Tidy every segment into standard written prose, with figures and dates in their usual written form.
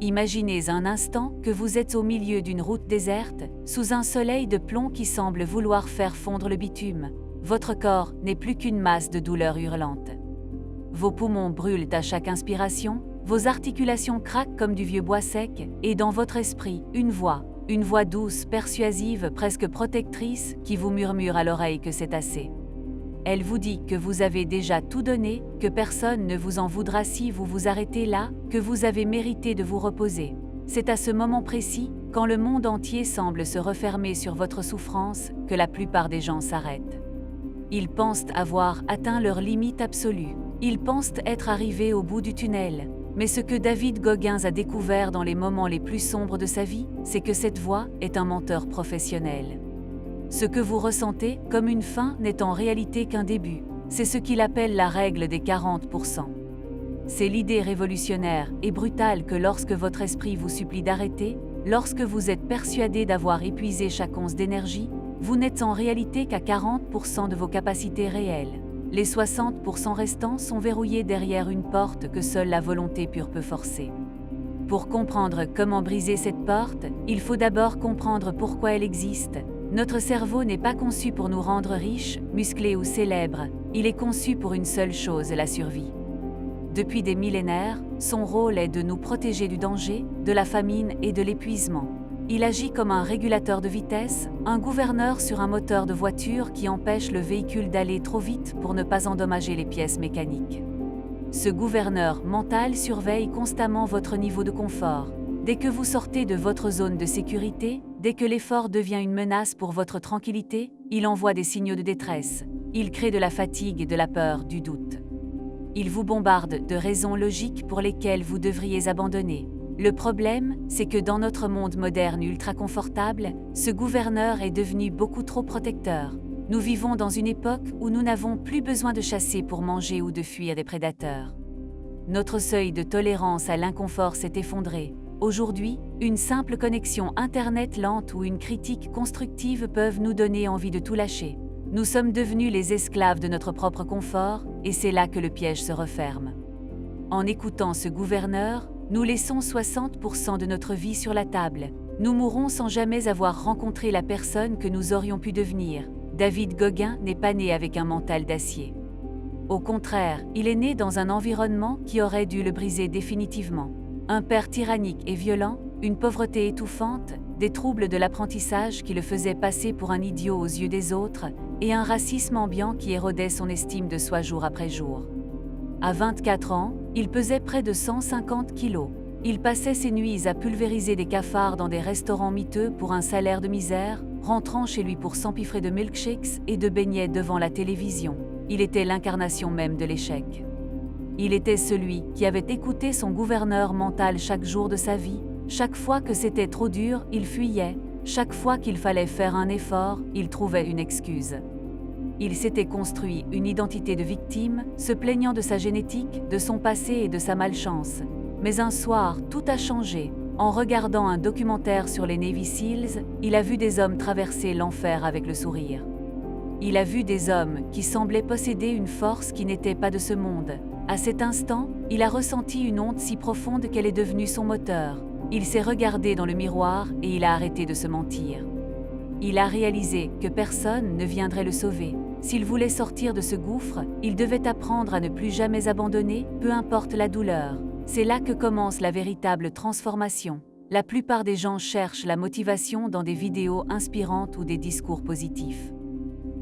Imaginez un instant que vous êtes au milieu d'une route déserte, sous un soleil de plomb qui semble vouloir faire fondre le bitume. Votre corps n'est plus qu'une masse de douleur hurlante. Vos poumons brûlent à chaque inspiration, vos articulations craquent comme du vieux bois sec, et dans votre esprit, une voix douce, persuasive, presque protectrice, qui vous murmure à l'oreille que c'est assez. Elle vous dit que vous avez déjà tout donné, que personne ne vous en voudra si vous vous arrêtez là, que vous avez mérité de vous reposer. C'est à ce moment précis, quand le monde entier semble se refermer sur votre souffrance, que la plupart des gens s'arrêtent. Ils pensent avoir atteint leur limite absolue. Ils pensent être arrivés au bout du tunnel. Mais ce que David Goggins a découvert dans les moments les plus sombres de sa vie, c'est que cette voix est un menteur professionnel. Ce que vous ressentez comme une fin n'est en réalité qu'un début. C'est ce qu'il appelle la règle des 40%. C'est l'idée révolutionnaire et brutale que lorsque votre esprit vous supplie d'arrêter, lorsque vous êtes persuadé d'avoir épuisé chaque once d'énergie, vous n'êtes en réalité qu'à 40% de vos capacités réelles. Les 60% restants sont verrouillés derrière une porte que seule la volonté pure peut forcer. Pour comprendre comment briser cette porte, il faut d'abord comprendre pourquoi elle existe. Notre cerveau n'est pas conçu pour nous rendre riches, musclés ou célèbres. Il est conçu pour une seule chose, la survie. Depuis des millénaires, son rôle est de nous protéger du danger, de la famine et de l'épuisement. Il agit comme un régulateur de vitesse, un gouverneur sur un moteur de voiture qui empêche le véhicule d'aller trop vite pour ne pas endommager les pièces mécaniques. Ce gouverneur mental surveille constamment votre niveau de confort. Dès que vous sortez de votre zone de sécurité, dès que l'effort devient une menace pour votre tranquillité, il envoie des signaux de détresse. Il crée de la fatigue, de la peur, du doute. Il vous bombarde de raisons logiques pour lesquelles vous devriez abandonner. Le problème, c'est que dans notre monde moderne ultra confortable, ce gouverneur est devenu beaucoup trop protecteur. Nous vivons dans une époque où nous n'avons plus besoin de chasser pour manger ou de fuir des prédateurs. Notre seuil de tolérance à l'inconfort s'est effondré. Aujourd'hui, une simple connexion Internet lente ou une critique constructive peuvent nous donner envie de tout lâcher. Nous sommes devenus les esclaves de notre propre confort, et c'est là que le piège se referme. En écoutant ce gouverneur, nous laissons 60% de notre vie sur la table. Nous mourrons sans jamais avoir rencontré la personne que nous aurions pu devenir. David Goggins n'est pas né avec un mental d'acier. Au contraire, il est né dans un environnement qui aurait dû le briser définitivement. Un père tyrannique et violent, une pauvreté étouffante, des troubles de l'apprentissage qui le faisaient passer pour un idiot aux yeux des autres, et un racisme ambiant qui érodait son estime de soi jour après jour. À 24 ans, il pesait près de 150 kilos. Il passait ses nuits à pulvériser des cafards dans des restaurants miteux pour un salaire de misère, rentrant chez lui pour s'empiffrer de milkshakes et de beignets devant la télévision. Il était l'incarnation même de l'échec. Il était celui qui avait écouté son gouverneur mental chaque jour de sa vie. Chaque fois que c'était trop dur, il fuyait. Chaque fois qu'il fallait faire un effort, il trouvait une excuse. Il s'était construit une identité de victime, se plaignant de sa génétique, de son passé et de sa malchance. Mais un soir, tout a changé. En regardant un documentaire sur les Navy Seals, il a vu des hommes traverser l'enfer avec le sourire. Il a vu des hommes qui semblaient posséder une force qui n'était pas de ce monde. À cet instant, il a ressenti une honte si profonde qu'elle est devenue son moteur. Il s'est regardé dans le miroir et il a arrêté de se mentir. Il a réalisé que personne ne viendrait le sauver. S'il voulait sortir de ce gouffre, il devait apprendre à ne plus jamais abandonner, peu importe la douleur. C'est là que commence la véritable transformation. La plupart des gens cherchent la motivation dans des vidéos inspirantes ou des discours positifs.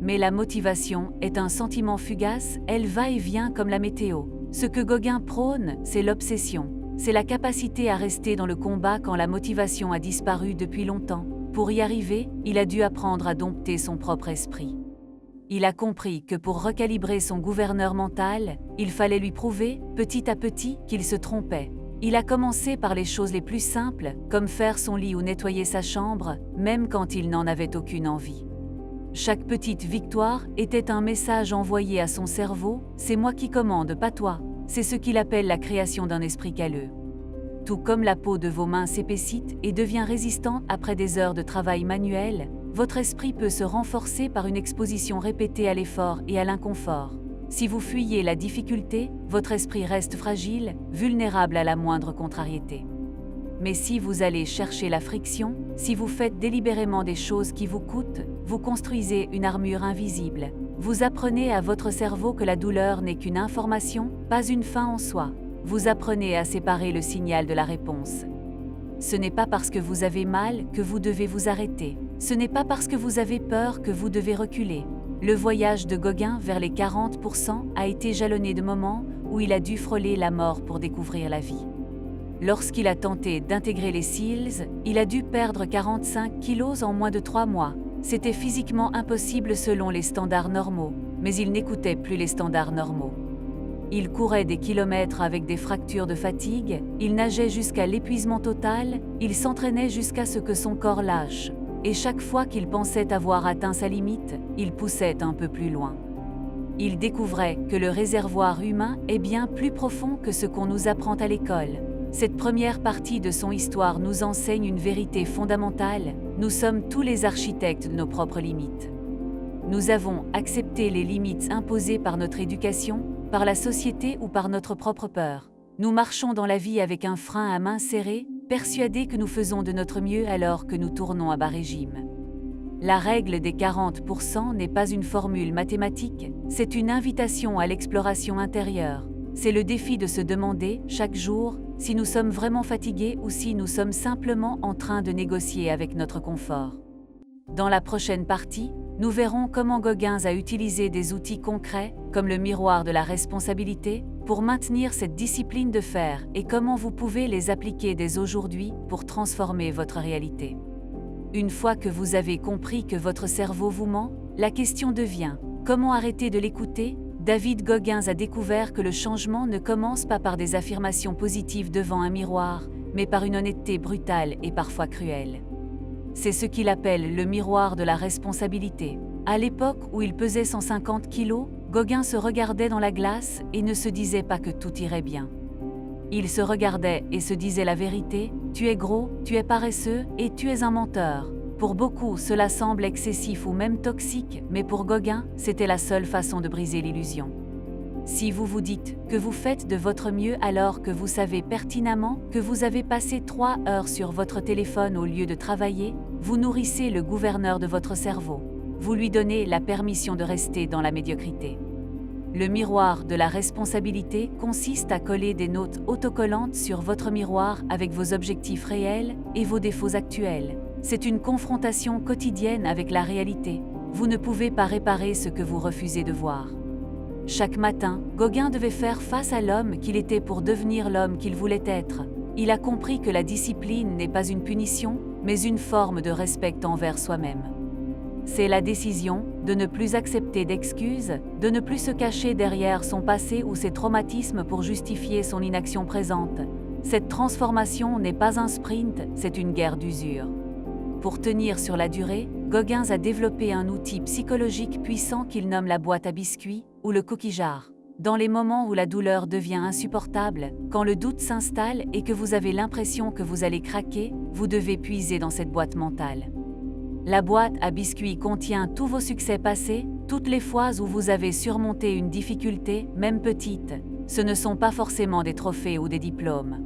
Mais la motivation est un sentiment fugace, elle va et vient comme la météo. Ce que Goggins prône, c'est l'obsession. C'est la capacité à rester dans le combat quand la motivation a disparu depuis longtemps. Pour y arriver, il a dû apprendre à dompter son propre esprit. Il a compris que pour recalibrer son gouverneur mental, il fallait lui prouver, petit à petit, qu'il se trompait. Il a commencé par les choses les plus simples, comme faire son lit ou nettoyer sa chambre, même quand il n'en avait aucune envie. Chaque petite victoire était un message envoyé à son cerveau, « C'est moi qui commande, pas toi ». C'est ce qu'il appelle la création d'un esprit calleux. Tout comme la peau de vos mains s'épaissit et devient résistante après des heures de travail manuel, votre esprit peut se renforcer par une exposition répétée à l'effort et à l'inconfort. Si vous fuyez la difficulté, votre esprit reste fragile, vulnérable à la moindre contrariété. Mais si vous allez chercher la friction, si vous faites délibérément des choses qui vous coûtent, vous construisez une armure invisible. Vous apprenez à votre cerveau que la douleur n'est qu'une information, pas une fin en soi. Vous apprenez à séparer le signal de la réponse. Ce n'est pas parce que vous avez mal que vous devez vous arrêter. Ce n'est pas parce que vous avez peur que vous devez reculer. Le voyage de Gauguin vers les 40% a été jalonné de moments où il a dû frôler la mort pour découvrir la vie. Lorsqu'il a tenté d'intégrer les SEALs, il a dû perdre 45 kilos en moins de 3 mois. C'était physiquement impossible selon les standards normaux, mais il n'écoutait plus les standards normaux. Il courait des kilomètres avec des fractures de fatigue, il nageait jusqu'à l'épuisement total, il s'entraînait jusqu'à ce que son corps lâche. Et chaque fois qu'il pensait avoir atteint sa limite, il poussait un peu plus loin. Il découvrait que le réservoir humain est bien plus profond que ce qu'on nous apprend à l'école. Cette première partie de son histoire nous enseigne une vérité fondamentale, nous sommes tous les architectes de nos propres limites. Nous avons accepté les limites imposées par notre éducation, par la société ou par notre propre peur. Nous marchons dans la vie avec un frein à main serré, persuadés que nous faisons de notre mieux alors que nous tournons à bas régime. La règle des 40% n'est pas une formule mathématique, c'est une invitation à l'exploration intérieure. C'est le défi de se demander, chaque jour, si nous sommes vraiment fatigués ou si nous sommes simplement en train de négocier avec notre confort. Dans la prochaine partie, nous verrons comment Gauguin a utilisé des outils concrets, comme le miroir de la responsabilité, pour maintenir cette discipline de fer et comment vous pouvez les appliquer dès aujourd'hui pour transformer votre réalité. Une fois que vous avez compris que votre cerveau vous ment, la question devient « Comment arrêter de l'écouter ?» David Gauguin a découvert que le changement ne commence pas par des affirmations positives devant un miroir, mais par une honnêteté brutale et parfois cruelle. C'est ce qu'il appelle le miroir de la responsabilité. À l'époque où il pesait 150 kilos, Gauguin se regardait dans la glace et ne se disait pas que tout irait bien. Il se regardait et se disait la vérité, « Tu es gros, tu es paresseux et tu es un menteur ». Pour beaucoup, cela semble excessif ou même toxique, mais pour Gauguin, c'était la seule façon de briser l'illusion. Si vous vous dites que vous faites de votre mieux alors que vous savez pertinemment que vous avez passé 3 heures sur votre téléphone au lieu de travailler, vous nourrissez le gouverneur de votre cerveau. Vous lui donnez la permission de rester dans la médiocrité. Le miroir de la responsabilité consiste à coller des notes autocollantes sur votre miroir avec vos objectifs réels et vos défauts actuels. C'est une confrontation quotidienne avec la réalité. Vous ne pouvez pas réparer ce que vous refusez de voir. Chaque matin, Gauguin devait faire face à l'homme qu'il était pour devenir l'homme qu'il voulait être. Il a compris que la discipline n'est pas une punition, mais une forme de respect envers soi-même. C'est la décision de ne plus accepter d'excuses, de ne plus se cacher derrière son passé ou ses traumatismes pour justifier son inaction présente. Cette transformation n'est pas un sprint, c'est une guerre d'usure. Pour tenir sur la durée, Gauguin a développé un outil psychologique puissant qu'il nomme la boîte à biscuits ou le cookie jar. Dans les moments où la douleur devient insupportable, quand le doute s'installe et que vous avez l'impression que vous allez craquer, vous devez puiser dans cette boîte mentale. La boîte à biscuits contient tous vos succès passés, toutes les fois où vous avez surmonté une difficulté, même petite. Ce ne sont pas forcément des trophées ou des diplômes.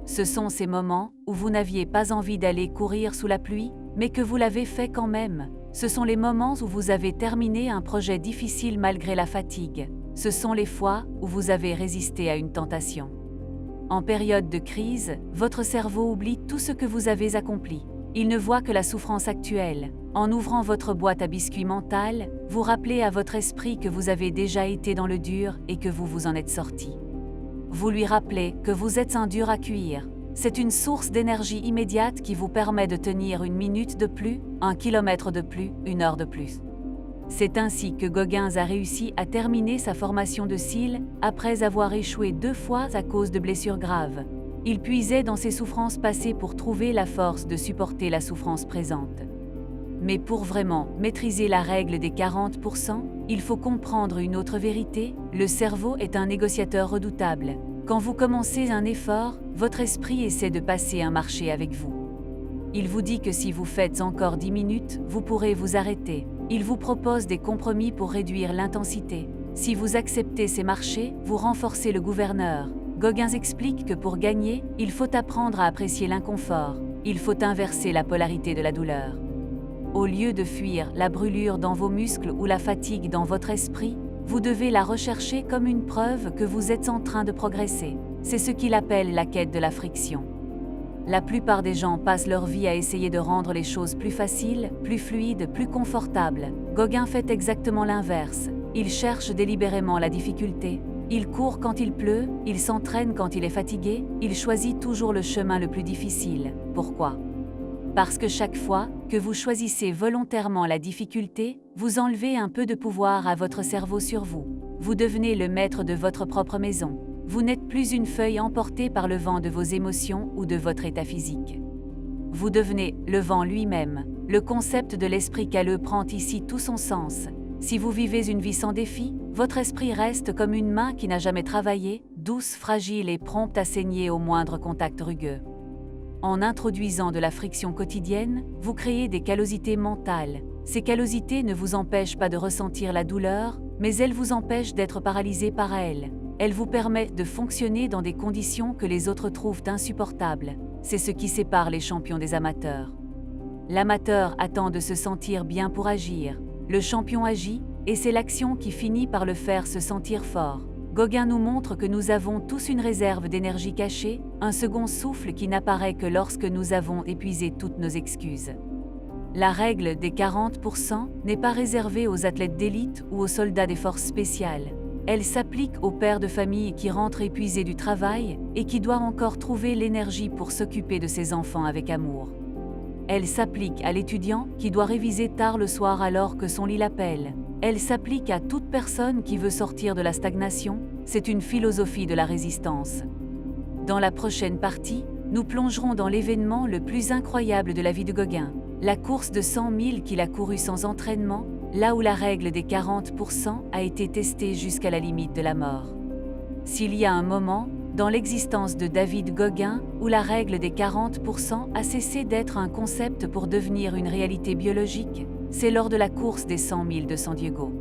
Ce sont ces moments où vous n'aviez pas envie d'aller courir sous la pluie, mais que vous l'avez fait quand même. Ce sont les moments où vous avez terminé un projet difficile malgré la fatigue. Ce sont les fois où vous avez résisté à une tentation. En période de crise, votre cerveau oublie tout ce que vous avez accompli. Il ne voit que la souffrance actuelle. En ouvrant votre boîte à biscuits mentale, vous rappelez à votre esprit que vous avez déjà été dans le dur et que vous vous en êtes sorti. Vous lui rappelez que vous êtes un dur à cuire. C'est une source d'énergie immédiate qui vous permet de tenir 1 minute de plus, 1 kilomètre de plus, 1 heure de plus. C'est ainsi que Gauguin a réussi à terminer sa formation de SEAL après avoir échoué 2 fois à cause de blessures graves. Il puisait dans ses souffrances passées pour trouver la force de supporter la souffrance présente. Mais pour vraiment maîtriser la règle des 40%, il faut comprendre une autre vérité, le cerveau est un négociateur redoutable. Quand vous commencez un effort, votre esprit essaie de passer un marché avec vous. Il vous dit que si vous faites encore 10 minutes, vous pourrez vous arrêter. Il vous propose des compromis pour réduire l'intensité. Si vous acceptez ces marchés, vous renforcez le gouverneur. Goggins explique que pour gagner, il faut apprendre à apprécier l'inconfort, il faut inverser la polarité de la douleur. Au lieu de fuir la brûlure dans vos muscles ou la fatigue dans votre esprit, vous devez la rechercher comme une preuve que vous êtes en train de progresser. C'est ce qu'il appelle la quête de la friction. La plupart des gens passent leur vie à essayer de rendre les choses plus faciles, plus fluides, plus confortables. Gauguin fait exactement l'inverse. Il cherche délibérément la difficulté. Il court quand il pleut, il s'entraîne quand il est fatigué, il choisit toujours le chemin le plus difficile. Pourquoi ? Parce que chaque fois que vous choisissez volontairement la difficulté, vous enlevez un peu de pouvoir à votre cerveau sur vous. Vous devenez le maître de votre propre maison. Vous n'êtes plus une feuille emportée par le vent de vos émotions ou de votre état physique. Vous devenez le vent lui-même. Le concept de l'esprit calleux prend ici tout son sens. Si vous vivez une vie sans défi, votre esprit reste comme une main qui n'a jamais travaillé, douce, fragile et prompte à saigner au moindre contact rugueux. En introduisant de la friction quotidienne, vous créez des callosités mentales. Ces callosités ne vous empêchent pas de ressentir la douleur, mais elles vous empêchent d'être paralysé par elle. Elles vous permettent de fonctionner dans des conditions que les autres trouvent insupportables. C'est ce qui sépare les champions des amateurs. L'amateur attend de se sentir bien pour agir. Le champion agit, et c'est l'action qui finit par le faire se sentir fort. Gauguin nous montre que nous avons tous une réserve d'énergie cachée, un second souffle qui n'apparaît que lorsque nous avons épuisé toutes nos excuses. La règle des 40% n'est pas réservée aux athlètes d'élite ou aux soldats des forces spéciales. Elle s'applique au père de famille qui rentre épuisé du travail et qui doit encore trouver l'énergie pour s'occuper de ses enfants avec amour. Elle s'applique à l'étudiant qui doit réviser tard le soir alors que son lit l'appelle. Elle s'applique à toute personne qui veut sortir de la stagnation. C'est une philosophie de la résistance. Dans la prochaine partie, nous plongerons dans l'événement le plus incroyable de la vie de Gauguin, la course de 100 000 qu'il a couru sans entraînement, là où la règle des 40% a été testée jusqu'à la limite de la mort. S'il y a un moment, dans l'existence de David Gauguin, où la règle des 40% a cessé d'être un concept pour devenir une réalité biologique, c'est lors de la course des 100 000 de San Diego.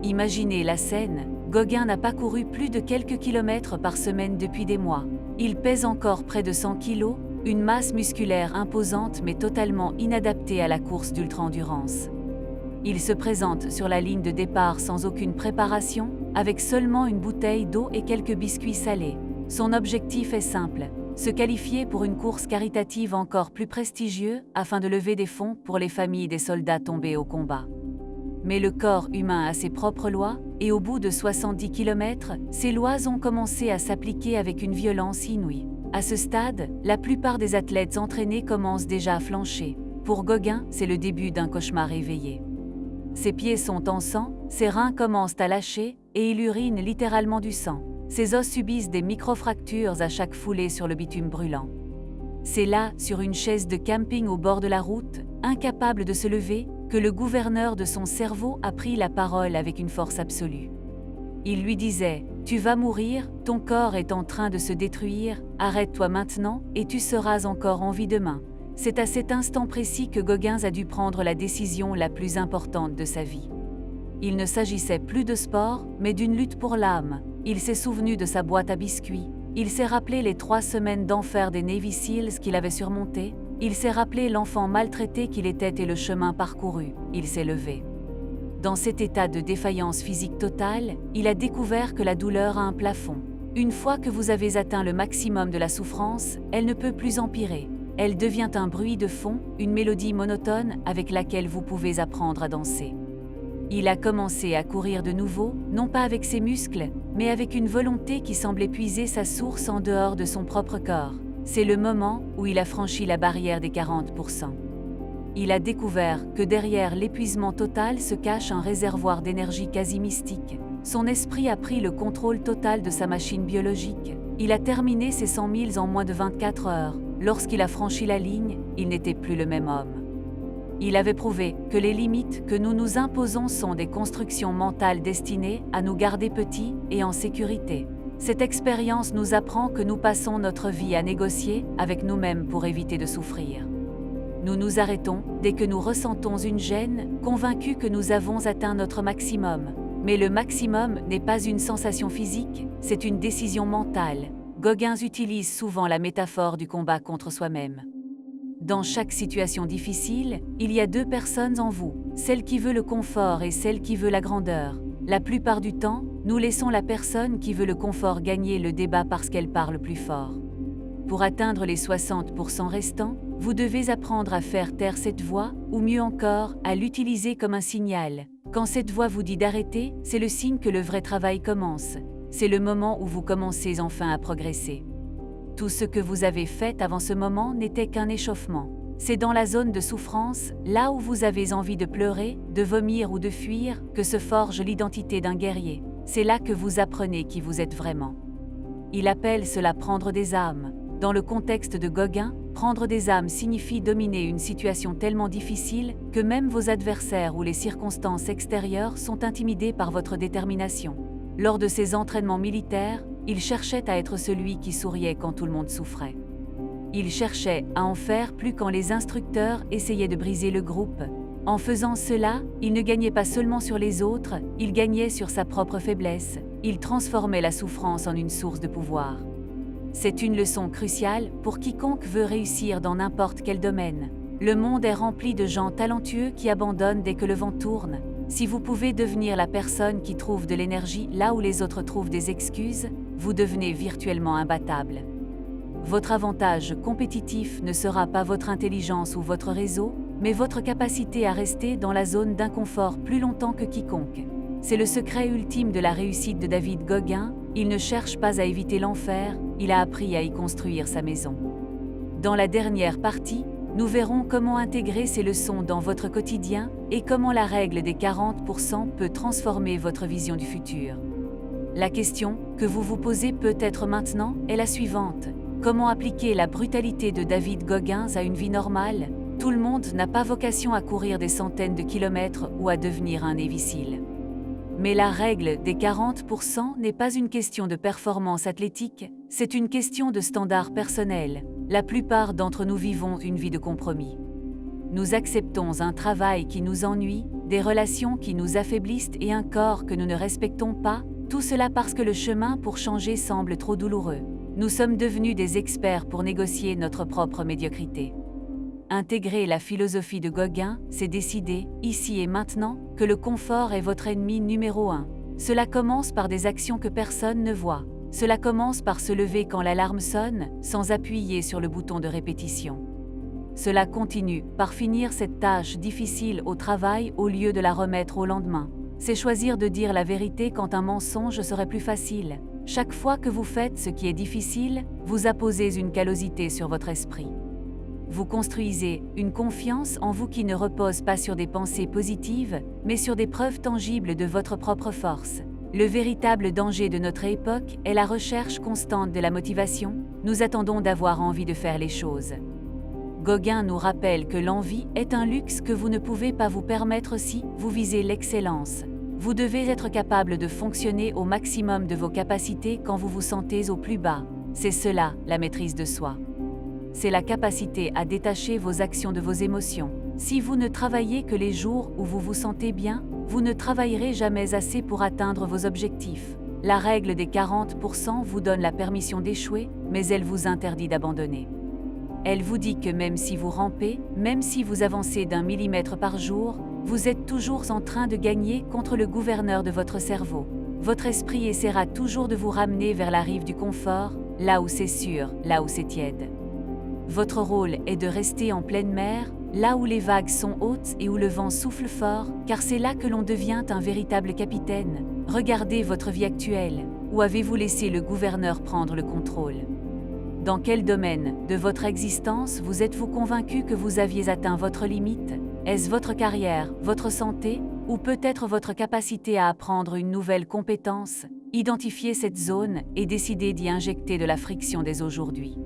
Imaginez la scène, Gauguin n'a pas couru plus de quelques kilomètres par semaine depuis des mois. Il pèse encore près de 100 kilos, une masse musculaire imposante mais totalement inadaptée à la course d'ultra-endurance. Il se présente sur la ligne de départ sans aucune préparation, avec seulement une bouteille d'eau et quelques biscuits salés. Son objectif est simple, se qualifier pour une course caritative encore plus prestigieuse afin de lever des fonds pour les familles des soldats tombés au combat. Mais le corps humain a ses propres lois, et au bout de 70 km, ces lois ont commencé à s'appliquer avec une violence inouïe. À ce stade, la plupart des athlètes entraînés commencent déjà à flancher. Pour Gauguin, c'est le début d'un cauchemar éveillé. Ses pieds sont en sang, ses reins commencent à lâcher, et il urine littéralement du sang. Ses os subissent des micro-fractures à chaque foulée sur le bitume brûlant. C'est là, sur une chaise de camping au bord de la route, incapable de se lever, que le gouverneur de son cerveau a pris la parole avec une force absolue. Il lui disait « Tu vas mourir, ton corps est en train de se détruire, arrête-toi maintenant et tu seras encore en vie demain. » C'est à cet instant précis que Gauguin a dû prendre la décision la plus importante de sa vie. Il ne s'agissait plus de sport, mais d'une lutte pour l'âme. Il s'est souvenu de sa boîte à biscuits. Il s'est rappelé les 3 semaines d'enfer des Navy Seals qu'il avait surmontées. Il s'est rappelé l'enfant maltraité qu'il était et le chemin parcouru. Il s'est levé. Dans cet état de défaillance physique totale, il a découvert que la douleur a un plafond. Une fois que vous avez atteint le maximum de la souffrance, elle ne peut plus empirer. Elle devient un bruit de fond, une mélodie monotone avec laquelle vous pouvez apprendre à danser. Il a commencé à courir de nouveau, non pas avec ses muscles, mais avec une volonté qui semblait puiser sa source en dehors de son propre corps. C'est le moment où il a franchi la barrière des 40%. Il a découvert que derrière l'épuisement total se cache un réservoir d'énergie quasi mystique. Son esprit a pris le contrôle total de sa machine biologique. Il a terminé ses 100 000 en moins de 24 heures. Lorsqu'il a franchi la ligne, il n'était plus le même homme. Il avait prouvé que les limites que nous nous imposons sont des constructions mentales destinées à nous garder petits et en sécurité. Cette expérience nous apprend que nous passons notre vie à négocier avec nous-mêmes pour éviter de souffrir. Nous nous arrêtons dès que nous ressentons une gêne, convaincus que nous avons atteint notre maximum. Mais le maximum n'est pas une sensation physique, c'est une décision mentale. Gauguin utilise souvent la métaphore du combat contre soi-même. Dans chaque situation difficile, il y a deux personnes en vous, celle qui veut le confort et celle qui veut la grandeur. La plupart du temps, nous laissons la personne qui veut le confort gagner le débat parce qu'elle parle plus fort. Pour atteindre les 60% restants, vous devez apprendre à faire taire cette voix, ou mieux encore, à l'utiliser comme un signal. Quand cette voix vous dit d'arrêter, c'est le signe que le vrai travail commence. C'est le moment où vous commencez enfin à progresser. Tout ce que vous avez fait avant ce moment n'était qu'un échauffement. C'est dans la zone de souffrance, là où vous avez envie de pleurer, de vomir ou de fuir, que se forge l'identité d'un guerrier. C'est là que vous apprenez qui vous êtes vraiment. Il appelle cela prendre des âmes. Dans le contexte de Gauguin, prendre des âmes signifie dominer une situation tellement difficile que même vos adversaires ou les circonstances extérieures sont intimidés par votre détermination. Lors de ses entraînements militaires, il cherchait à être celui qui souriait quand tout le monde souffrait. Il cherchait à en faire plus quand les instructeurs essayaient de briser le groupe. En faisant cela, il ne gagnait pas seulement sur les autres, il gagnait sur sa propre faiblesse. Il transformait la souffrance en une source de pouvoir. C'est une leçon cruciale pour quiconque veut réussir dans n'importe quel domaine. Le monde est rempli de gens talentueux qui abandonnent dès que le vent tourne. Si vous pouvez devenir la personne qui trouve de l'énergie là où les autres trouvent des excuses, vous devenez virtuellement imbattable. Votre avantage compétitif ne sera pas votre intelligence ou votre réseau, mais votre capacité à rester dans la zone d'inconfort plus longtemps que quiconque. C'est le secret ultime de la réussite de David Gauguin. Il ne cherche pas à éviter l'enfer, il a appris à y construire sa maison. Dans la dernière partie, nous verrons comment intégrer ces leçons dans votre quotidien et comment la règle des 40% peut transformer votre vision du futur. La question que vous vous posez peut-être maintenant est la suivante. Comment appliquer la brutalité de David Gauguin à une vie normale? Tout le monde n'a pas vocation à courir des centaines de kilomètres ou à devenir un évicile. Mais la règle des 40% n'est pas une question de performance athlétique, c'est une question de standard personnel. La plupart d'entre nous vivons une vie de compromis. Nous acceptons un travail qui nous ennuie, des relations qui nous affaiblissent et un corps que nous ne respectons pas, tout cela parce que le chemin pour changer semble trop douloureux. Nous sommes devenus des experts pour négocier notre propre médiocrité. Intégrer la philosophie de Gauguin, c'est décider, ici et maintenant, que le confort est votre ennemi numéro 1. Cela commence par des actions que personne ne voit. Cela commence par se lever quand l'alarme sonne, sans appuyer sur le bouton de répétition. Cela continue par finir cette tâche difficile au travail au lieu de la remettre au lendemain. C'est choisir de dire la vérité quand un mensonge serait plus facile. Chaque fois que vous faites ce qui est difficile, vous apposez une callosité sur votre esprit. Vous construisez une confiance en vous qui ne repose pas sur des pensées positives, mais sur des preuves tangibles de votre propre force. Le véritable danger de notre époque est la recherche constante de la motivation. Nous attendons d'avoir envie de faire les choses. Gauguin nous rappelle que l'envie est un luxe que vous ne pouvez pas vous permettre si vous visez l'excellence. Vous devez être capable de fonctionner au maximum de vos capacités quand vous vous sentez au plus bas. C'est cela, la maîtrise de soi. C'est la capacité à détacher vos actions de vos émotions. Si vous ne travaillez que les jours où vous vous sentez bien, vous ne travaillerez jamais assez pour atteindre vos objectifs. La règle des 40% vous donne la permission d'échouer, mais elle vous interdit d'abandonner. Elle vous dit que même si vous rampez, même si vous avancez d'1 millimètre par jour, vous êtes toujours en train de gagner contre le gouverneur de votre cerveau. Votre esprit essaiera toujours de vous ramener vers la rive du confort, là où c'est sûr, là où c'est tiède. Votre rôle est de rester en pleine mer, là où les vagues sont hautes et où le vent souffle fort, car c'est là que l'on devient un véritable capitaine. Regardez votre vie actuelle. Où avez-vous laissé le gouverneur prendre le contrôle? Dans quel domaine de votre existence vous êtes-vous convaincu que vous aviez atteint votre limite? Est-ce votre carrière, votre santé, ou peut-être votre capacité à apprendre une nouvelle compétence? Identifiez cette zone et décidez d'y injecter de la friction dès aujourd'hui.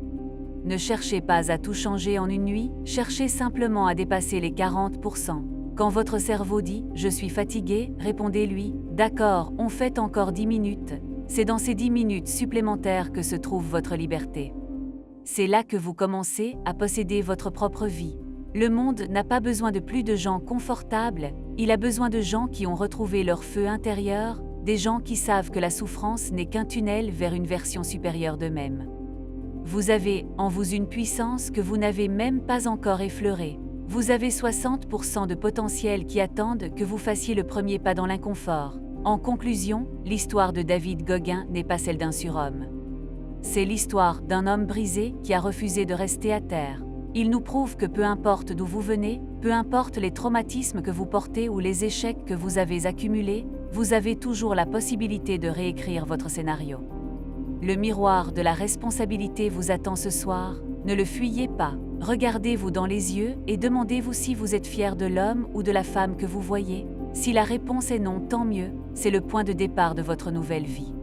Ne cherchez pas à tout changer en une nuit, cherchez simplement à dépasser les 40%. Quand votre cerveau dit « je suis fatigué », répondez-lui « d'accord, on fait encore 10 minutes ». C'est dans ces 10 minutes supplémentaires que se trouve votre liberté. C'est là que vous commencez à posséder votre propre vie. Le monde n'a pas besoin de plus de gens confortables, il a besoin de gens qui ont retrouvé leur feu intérieur, des gens qui savent que la souffrance n'est qu'un tunnel vers une version supérieure d'eux-mêmes. Vous avez en vous une puissance que vous n'avez même pas encore effleurée. Vous avez 60% de potentiel qui attendent que vous fassiez le premier pas dans l'inconfort. En conclusion, l'histoire de David Gauguin n'est pas celle d'un surhomme. C'est l'histoire d'un homme brisé qui a refusé de rester à terre. Il nous prouve que peu importe d'où vous venez, peu importe les traumatismes que vous portez ou les échecs que vous avez accumulés, vous avez toujours la possibilité de réécrire votre scénario. Le miroir de la responsabilité vous attend ce soir, ne le fuyez pas. Regardez-vous dans les yeux et demandez-vous si vous êtes fier de l'homme ou de la femme que vous voyez. Si la réponse est non, tant mieux, c'est le point de départ de votre nouvelle vie.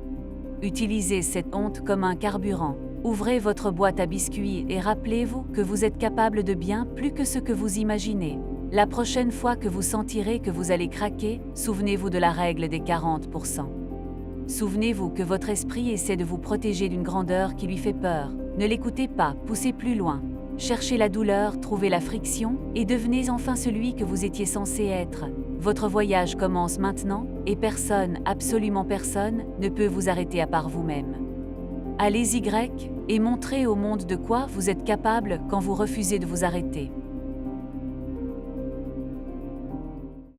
Utilisez cette honte comme un carburant. Ouvrez votre boîte à biscuits et rappelez-vous que vous êtes capable de bien plus que ce que vous imaginez. La prochaine fois que vous sentirez que vous allez craquer, souvenez-vous de la règle des 40%. Souvenez-vous que votre esprit essaie de vous protéger d'une grandeur qui lui fait peur. Ne l'écoutez pas, poussez plus loin. Cherchez la douleur, trouvez la friction, et devenez enfin celui que vous étiez censé être. Votre voyage commence maintenant, et personne, absolument personne, ne peut vous arrêter à part vous-même. Allez-y, et montrez au monde de quoi vous êtes capable quand vous refusez de vous arrêter.